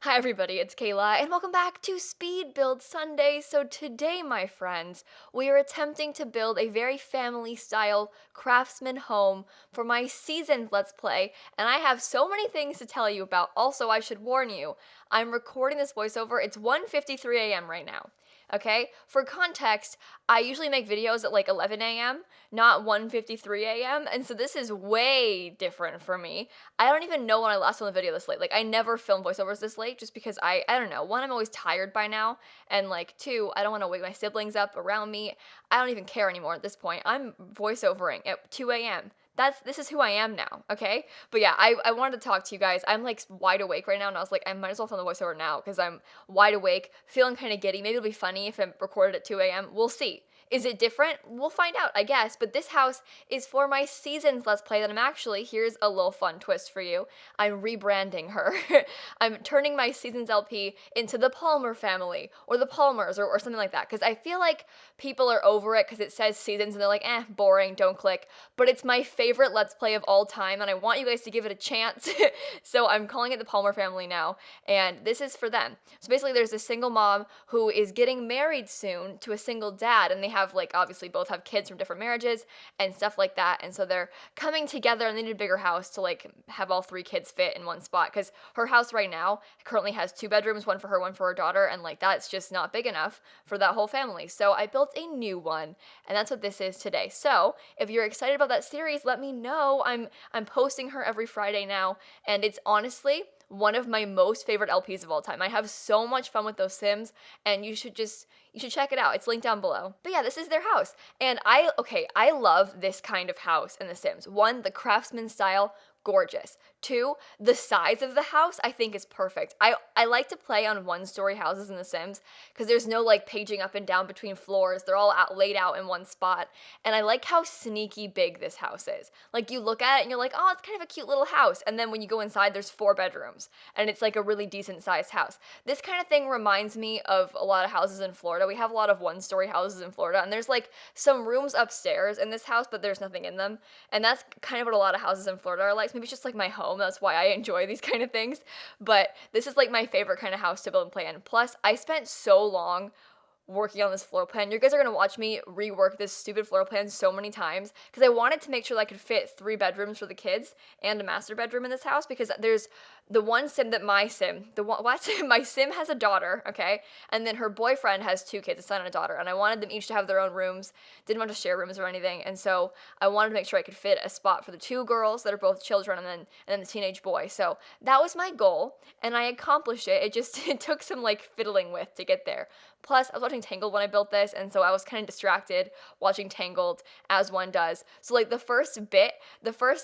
Hi everybody, it's Kayla, and welcome back to Speed Build Sunday. So today, my friends, we are attempting to build a very family-style craftsman home for my seasoned Let's Play, and I have so many things to tell you about. Also, I should warn you, I'm recording this voiceover. It's 1:53 a.m. right now. Okay? For context, I usually make videos at like 11 a.m., not 1:53 a.m., and so this is way different for me. I don't even know when I last filmed a video this late. Like, I never film voiceovers this late just because I don't know. One, I'm always tired by now, and like, two, I don't want to wake my siblings up around me. I don't even care anymore at this point. I'm voiceovering at 2 a.m. This is who I am now, okay? But yeah, I wanted to talk to you guys. I'm like wide awake right now, and I was like, I might as well film the voiceover now because I'm wide awake, feeling kind of giddy. Maybe it'll be funny if I'm recorded at 2 a.m. We'll see. Is it different? We'll find out, I guess. But this house is for my Seasons Let's Play that I'm actually, here's a little fun twist for you. I'm rebranding her. I'm turning my Seasons LP into the Palmer family, or the Palmers, or something like that. Because I feel like people are over it because it says Seasons and they're like, boring, don't click. But it's my favorite Let's Play of all time, and I want you guys to give it a chance. So I'm calling it the Palmer family now, and this is for them. So basically, there's a single mom who is getting married soon to a single dad, and they have like obviously both have kids from different marriages and stuff like that, and so they're coming together and they need a bigger house to like have all three kids fit in one spot because her house right now currently has 2 bedrooms, one for her, one for her daughter, and like that's just not big enough for that whole family. So I built a new one, and that's what this is today. So if you're excited about that series, let me know. I'm posting her every Friday now, and it's honestly one of my most favorite LPs of all time. I have so much fun with those Sims, and you should check it out. It's linked down below. But yeah, this is their house. And I love this kind of house in The Sims. One, the craftsman style, gorgeous. Two, the size of the house I think is perfect. I like to play on one-story houses in The Sims because there's no like paging up and down between floors. They're all laid out in one spot. And I like how sneaky big this house is. Like you look at it and you're like, oh, it's kind of a cute little house. And then when you go inside, there's 4 bedrooms. And it's like a really decent sized house. This kind of thing reminds me of a lot of houses in Florida. We have a lot of one-story houses in Florida. And there's like some rooms upstairs in this house, but there's nothing in them. And that's kind of what a lot of houses in Florida are like. Maybe it's just like my home. That's why I enjoy these kind of things. But this is like my favorite kind of house to build and play in. Plus, I spent so long working on this floor plan. You guys are gonna watch me rework this stupid floor plan so many times because I wanted to make sure that I could fit 3 bedrooms for the kids and a master bedroom in this house because there's the one sim that my sim, my sim has a daughter, okay, and then her boyfriend has 2 kids, a son and a daughter, and I wanted them each to have their own rooms. Didn't want to share rooms or anything, and so I wanted to make sure I could fit a spot for the 2 girls that are both children, and then the teenage boy. So that was my goal, and I accomplished it. It took some like fiddling with to get there. Plus, I was watching Tangled when I built this, and so I was kind of distracted watching Tangled, as one does. So, like, the first,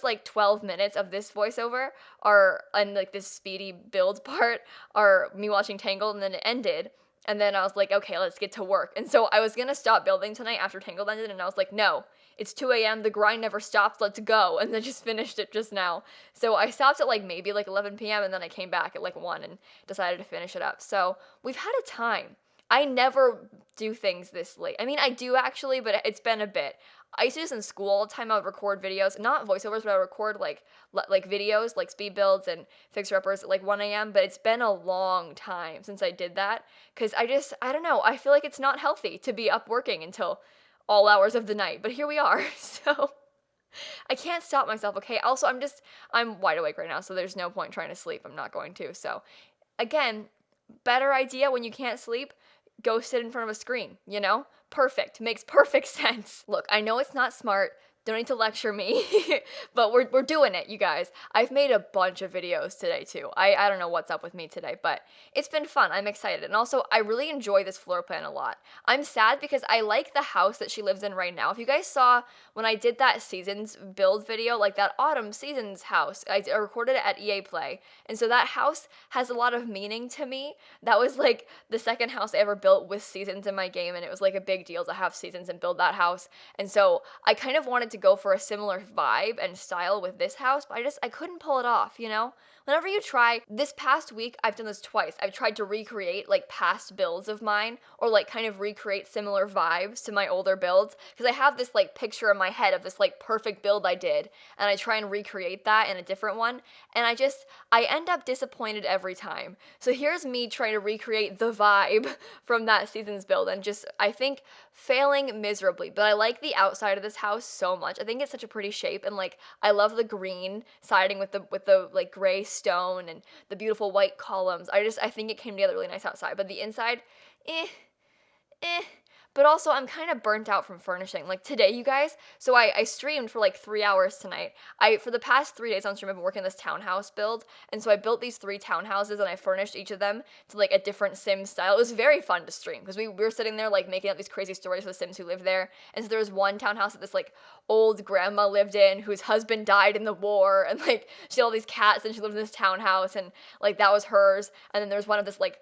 like, 12 minutes of this voiceover and, like, this speedy build part are me watching Tangled, and then it ended. And then I was like, okay, let's get to work. And so I was gonna stop building tonight after Tangled ended, and I was like, no, it's 2 a.m., the grind never stops, let's go. And then just finished it just now. So I stopped at like maybe like 11 p.m., and then I came back at like 1 and decided to finish it up. So we've had a time. I never do things this late. I mean, I do actually, but it's been a bit. I used to do this in school all the time. I would record videos, not voiceovers, but I would record like videos, like speed builds and fixer uppers at like 1 a.m. But it's been a long time since I did that because I don't know. I feel like it's not healthy to be up working until all hours of the night. But here we are. So I can't stop myself. Okay. Also, I'm wide awake right now, so there's no point trying to sleep. I'm not going to. So again, better idea when you can't sleep, go sit in front of a screen, you know? Perfect. Makes perfect sense. Look, I know it's not smart. Don't need to lecture me, but we're doing it, you guys. I've made a bunch of videos today, too. I don't know what's up with me today, but it's been fun. I'm excited. And also, I really enjoy this floor plan a lot. I'm sad because I like the house that she lives in right now. If you guys saw when I did that Seasons build video, like that Autumn Seasons house, I recorded it at EA Play. And so that house has a lot of meaning to me. That was like the second house I ever built with Seasons in my game, and it was like a big deal to have Seasons and build that house. And so I kind of wanted to go for a similar vibe and style with this house, but I couldn't pull it off, you know? whenever you try, this past week, I've done this twice. I've tried to recreate like past builds of mine or like kind of recreate similar vibes to my older builds because I have this like picture in my head of this like perfect build I did and I try and recreate that in a different one and I end up disappointed every time. So here's me trying to recreate the vibe from that season's build and just I think failing miserably. But I like the outside of this house so much. I think it's such a pretty shape and like I love the green siding with the like gray stone and the beautiful white columns. I think it came together really nice outside, but the inside, eh, eh. But also, I'm kind of burnt out from furnishing. Like today, you guys. So I streamed for like 3 hours tonight. For the past 3 days on stream, I've been working this townhouse build, and so I built these 3 townhouses, and I furnished each of them to like a different Sim style. It was very fun to stream because we were sitting there like making up these crazy stories for the Sims who live there. And so there was one townhouse that this like old grandma lived in, whose husband died in the war, and like she had all these cats, and she lived in this townhouse, and like that was hers. And then there was one of this like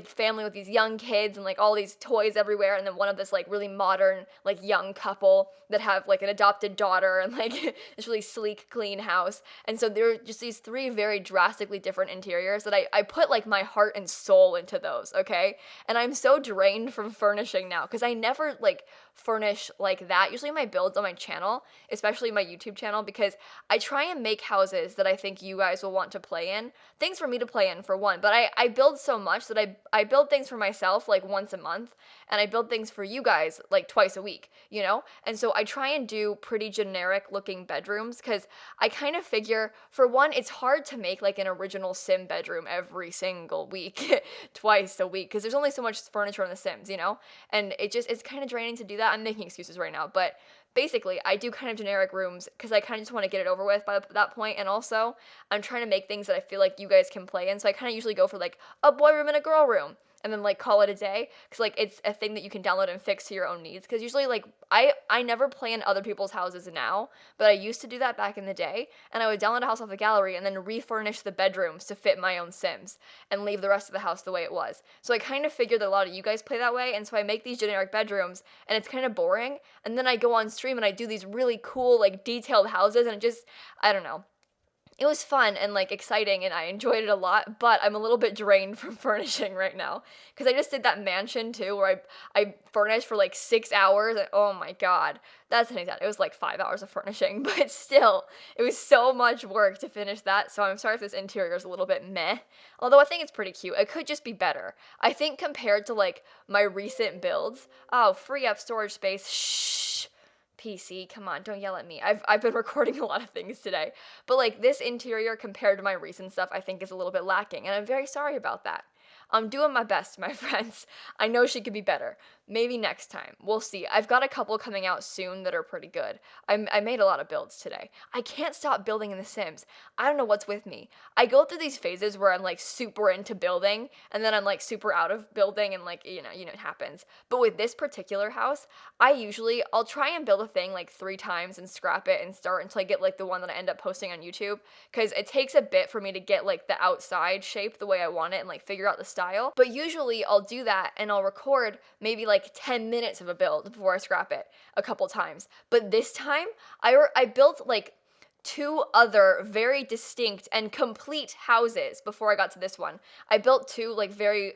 family with these young kids and like all these toys everywhere, and then one of this like really modern like young couple that have like an adopted daughter and like this really sleek clean house. And so there are just these three very drastically different interiors that I put like my heart and soul into those, okay? And I'm so drained from furnishing now because I never like furnish like that. Usually my builds on my channel, especially my YouTube channel, because I try and make houses that I think you guys will want to play in. Things for me to play in for one, but I build so much that I build things for myself like once a month, and I build things for you guys like twice a week, you know? And so I try and do pretty generic looking bedrooms because I kind of figure, for one, it's hard to make like an original Sim bedroom every single week, twice a week, because there's only so much furniture in The Sims, you know? And it's kind of draining to do that. I'm making excuses right now, but basically, I do kind of generic rooms because I kind of just want to get it over with by that point, and also I'm trying to make things that I feel like you guys can play in. So I kind of usually go for like a boy room and a girl room, and then like call it a day because like it's a thing that you can download and fix to your own needs. Because usually like I never play in other people's houses now, but I used to do that back in the day, and I would download a house off the gallery and then refurnish the bedrooms to fit my own Sims and leave the rest of the house the way it was. So I kind of figured that a lot of you guys play that way, and so I make these generic bedrooms, and it's kind of boring. And then I go on stream and I do these really cool like detailed houses, and it just I don't know. It was fun and like exciting and I enjoyed it a lot, but I'm a little bit drained from furnishing right now because I just did that mansion too where I furnished for like 6 hours and oh my god, that's an example. It was like 5 hours of furnishing, but still, it was so much work to finish that. So I'm sorry if this interior is a little bit meh, although I think it's pretty cute. It could just be better. I think compared to like my recent builds, oh, free up storage space. Shh. PC, come on, don't yell at me. I've been recording a lot of things today. But like this interior compared to my recent stuff, I think is a little bit lacking, and I'm very sorry about that. I'm doing my best, my friends. I know she could be better. Maybe next time. We'll see. I've got a couple coming out soon that are pretty good. I made a lot of builds today. I can't stop building in The Sims. I don't know what's with me. I go through these phases where I'm like super into building, and then I'm like super out of building, and like, it happens. But with this particular house, I'll try and build a thing like 3 times and scrap it and start until I get like the one that I end up posting on YouTube. Because it takes a bit for me to get like the outside shape the way I want it and like figure out the style. But usually I'll do that and I'll record maybe like 10 minutes of a build before I scrap it a couple times. But this time I built like 2 other very distinct and complete houses before I got to this one. I built 2 like very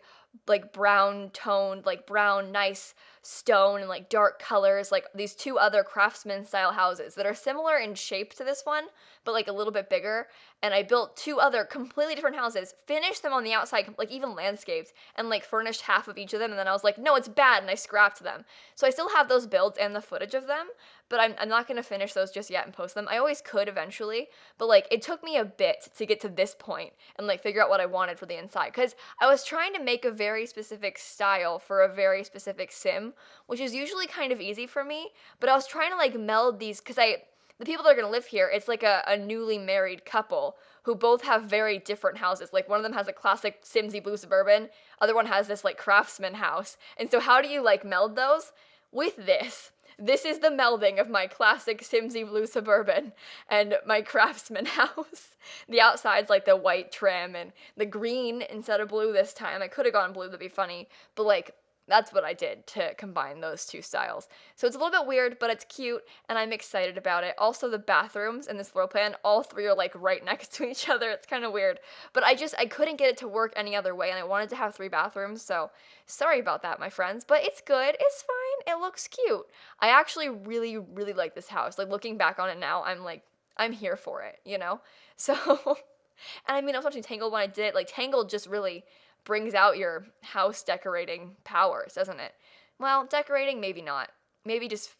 like brown toned, like brown nice stone and like dark colors, like these 2 other craftsman style houses that are similar in shape to this one, but like a little bit bigger. And I built 2 other completely different houses, finished them on the outside, like even landscaped, and like furnished half of each of them. And then I was like, no, it's bad, and I scrapped them. So I still have those builds and the footage of them, but I'm not gonna finish those just yet and post them. I always could eventually, but like it took me a bit to get to this point and like figure out what I wanted for the inside, because I was trying to make a very specific style for a very specific sim, which is usually kind of easy for me, but I was trying to like meld these, because the people that are gonna live here, it's like a newly married couple who both have very different houses. Like one of them has a classic Simsy blue suburban, other one has this like craftsman house. And so how do you like meld those? With this. This is the melding of my classic Simsy blue suburban and my craftsman house. The outside's like the white trim and the green instead of blue this time. I could have gone blue, that'd be funny. But like That's what I did to combine those two styles. So it's a little bit weird, but it's cute, and I'm excited about it. Also, the bathrooms in this floor plan, all three are like right next to each other. It's kind of weird, but I couldn't get it to work any other way, and I wanted to have three bathrooms. So sorry about that, my friends, but it's good. It's fine. It looks cute. I actually really, really like this house. Like looking back on it now, I'm like, I'm here for it, you know? So, and I mean, I was watching Tangled when I did it. Like Tangled just really brings out your house decorating powers, doesn't it? Well, decorating maybe not. Maybe just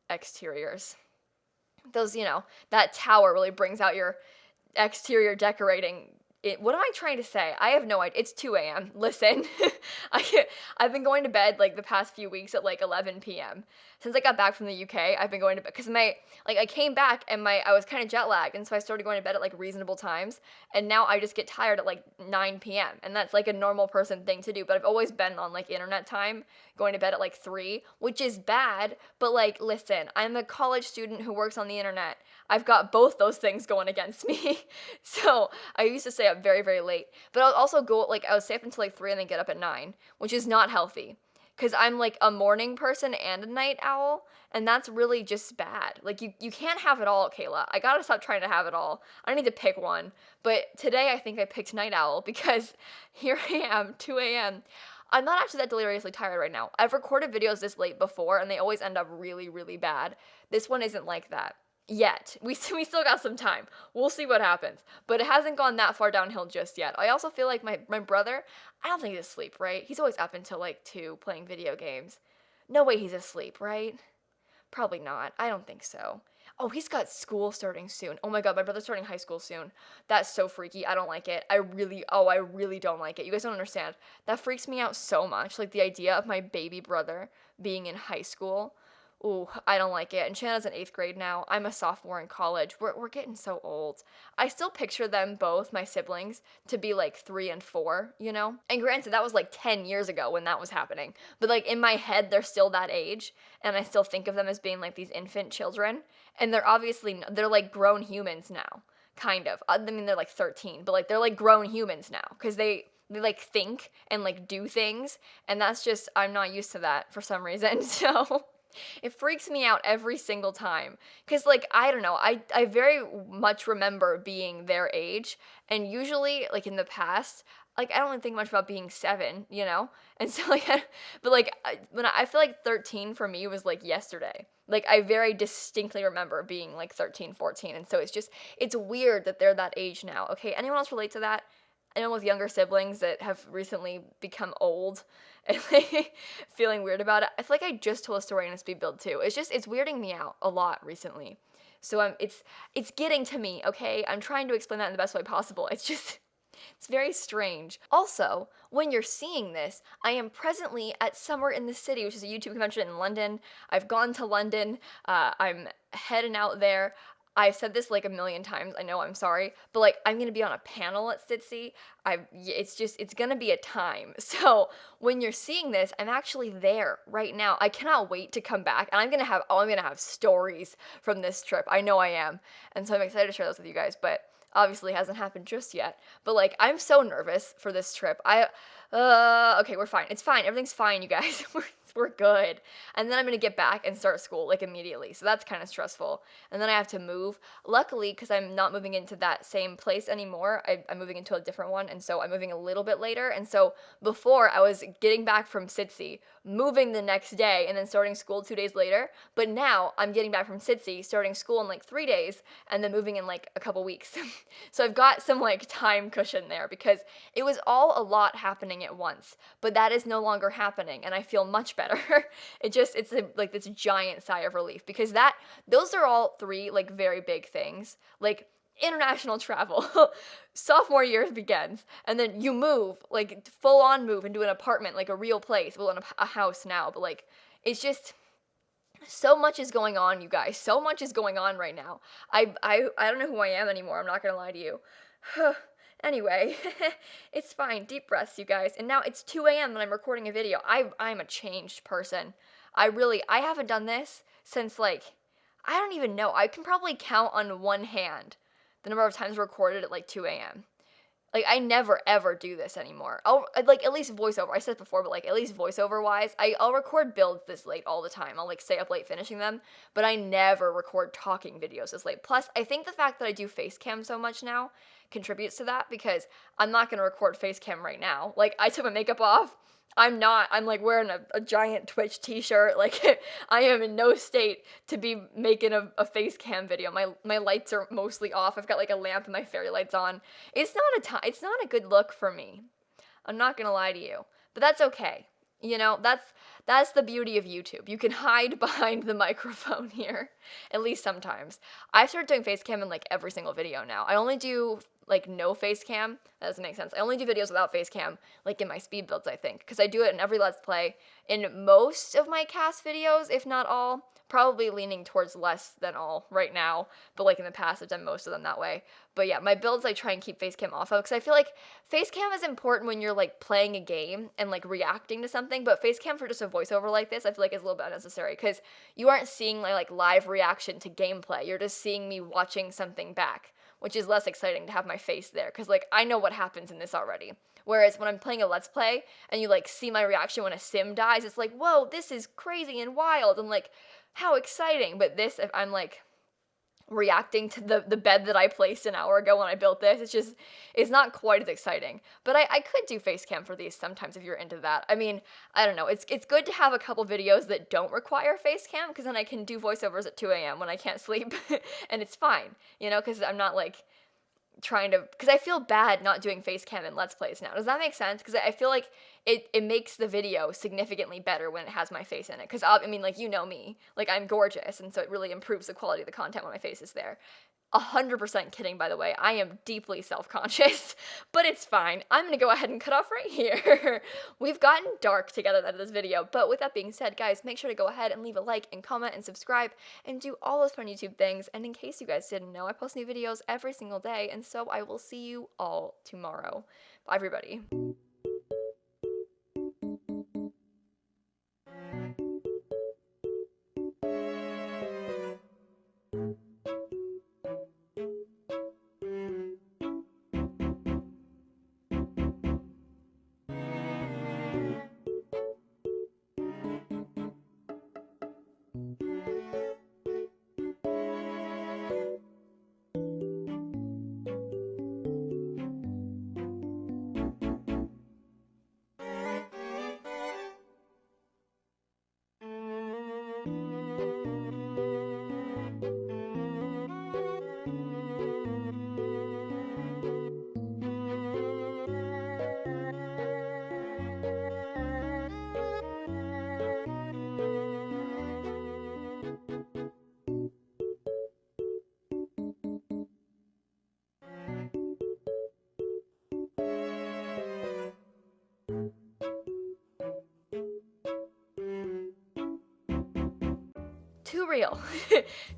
exteriors. Those, that tower really brings out your exterior decorating. What am I trying to say? I have no idea. It's 2 a.m. Listen, I've been going to bed like the past few weeks at like 11 p.m. Since I got back from the UK, I've been going to bed because I came back and I was kind of jet lagged, and so I started going to bed at like reasonable times, and now I just get tired at like 9 p.m. and that's like a normal person thing to do. But I've always been on like internet time, going to bed at like 3, which is bad. But like, listen, I'm a college student who works on the internet. I've got both those things going against me. So I used to stay up very, very late. But I'll also I would stay up until like 3 and then get up at 9, which is not healthy. Because I'm like a morning person and a night owl, and that's really just bad. Like, you can't have it all, Kayla. I gotta stop trying to have it all. I need to pick one. But today I think I picked night owl because here I am, 2 a.m. I'm not actually that deliriously tired right now. I've recorded videos this late before, and they always end up really, really bad. This one isn't like that. Yet. We still got some time. We'll see what happens. But it hasn't gone that far downhill just yet. I also feel like my brother, I don't think he's asleep, right? He's always up until like 2 playing video games. No way he's asleep, right? Probably not. I don't think so. Oh, he's got school starting soon. Oh my god, my brother's starting high school soon. That's so freaky. I don't like it. I really don't like it. You guys don't understand. That freaks me out so much. Like the idea of my baby brother being in high school. Ooh, I don't like it. And Shanna's in 8th grade now. I'm a sophomore in college. We're getting so old. I still picture them both, my siblings, to be like 3 and 4, you know? And granted, that was like 10 years ago when that was happening. But like in my head, they're still that age. And I still think of them as being like these infant children. And they're like grown humans now. Kind of. I mean, they're like 13, but like they're like grown humans now. Because they like think and like do things. And that's just, I'm not used to that for some reason. So it freaks me out every single time. Because, like, I don't know, I very much remember being their age. And usually, like, in the past, like, I don't really think much about being 7, you know? And so, like, but, like, I feel like 13 for me was, like, yesterday. Like, I very distinctly remember being, like, 13, 14. And so it's weird that they're that age now. Okay, anyone else relate to that? Anyone with younger siblings that have recently become old and like feeling weird about it? I feel like I just told a story in a speed build too. It's weirding me out a lot recently. So it's getting to me, okay? I'm trying to explain that in the best way possible. It's very strange. Also, when you're seeing this, I am presently at Somewhere in the City, which is a YouTube convention in London. I've gone to London. I'm heading out there. I've said this like a million times. I know, I'm sorry, but like I'm gonna be on a panel at Stitzy. It's gonna be a time. So when you're seeing this, I'm actually there right now. I cannot wait to come back, and I'm gonna have stories from this trip. I know I am, and so I'm excited to share those with you guys. But obviously, it hasn't happened just yet. But like I'm so nervous for this trip. Okay, we're fine. It's fine. Everything's fine, you guys. We're good. And then I'm gonna get back and start school like immediately. So that's kind of stressful. And then I have to move. Luckily, because I'm not moving into that same place anymore, I'm moving into a different one. And so I'm moving a little bit later. And so before I was getting back from Sitsi, moving the next day, and then starting school 2 days later. But now I'm getting back from Sitsi, starting school in like 3 days, and then moving in like a couple weeks. So I've got some like time cushion there because it was all a lot happening at once. But that is no longer happening, and I feel much better. Like this giant sigh of relief because those are all 3 like very big things. Like international travel, sophomore year begins, and then you move, like full on move into an apartment, like a real place, well, in a house now, but like it's just so much is going on, you guys. So much is going on right now. I don't know who I am anymore. I'm not gonna lie to you. Anyway, it's fine. Deep breaths, you guys. And now it's 2 a.m. and I'm recording a video. I'm a changed person. I haven't done this since like, I don't even know. I can probably count on one hand the number of times recorded at like 2 a.m. Like, I never ever do this anymore. Like, at least voiceover. I said before, but like at least voiceover wise, I'll record builds this late all the time. I'll like stay up late finishing them, but I never record talking videos this late. Plus, I think the fact that I do face cam so much now contributes to that because I'm not gonna record face cam right now. Like, I took my makeup off. I'm like wearing a giant Twitch t-shirt. Like, I am in no state to be making a face cam video. My lights are mostly off. I've got like a lamp and my fairy lights on. It's not a good look for me. I'm not gonna lie to you. But that's okay. You know, that's the beauty of YouTube. You can hide behind the microphone here, at least sometimes. I've started doing face cam in like every single video now. I only do like no face cam. That doesn't make sense. I only do videos without face cam, like in my speed builds, I think, because I do it in every Let's Play. In most of my cast videos, if not all, probably leaning towards less than all right now, but like in the past I've done most of them that way. But yeah, my builds I try and keep face cam off of because I feel like face cam is important when you're like playing a game and like reacting to something, but face cam for just a voiceover like this I feel like is a little bit unnecessary because you aren't seeing my like live reaction to gameplay. You're just seeing me watching something back, which is less exciting to have my face there because like I know what happens in this already. Whereas when I'm playing a Let's Play and you like see my reaction when a sim dies, it's like, whoa, this is crazy and wild and like how exciting. But this, if I'm like reacting to the bed that I placed an hour ago when I built this, it's not quite as exciting. But I could do face cam for these sometimes if you're into that. I mean, I don't know. It's good to have a couple videos that don't require face cam because then I can do voiceovers at 2 a.m. when I can't sleep and it's fine, you know, because I'm not like trying to, because I feel bad not doing face cam in Let's Plays now. Does that make sense? Because I feel like it makes the video significantly better when it has my face in it. Because I mean, like, you know me, like I'm gorgeous, and so it really improves the quality of the content when my face is there. 100% kidding, by the way. I am deeply self-conscious, but it's fine. I'm gonna go ahead and cut off right here. We've gotten dark together at the end of this video, but with that being said, guys, make sure to go ahead and leave a like and comment and subscribe and do all those fun YouTube things. And in case you guys didn't know, I post new videos every single day, and so I will see you all tomorrow. Bye, everybody. Too real.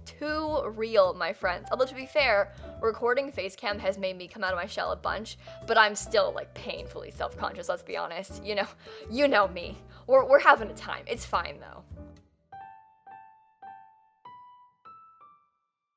Too real, my friends. Although to be fair, recording face cam has made me come out of my shell a bunch, but I'm still like painfully self-conscious, let's be honest. You know me. We're having a time. It's fine though.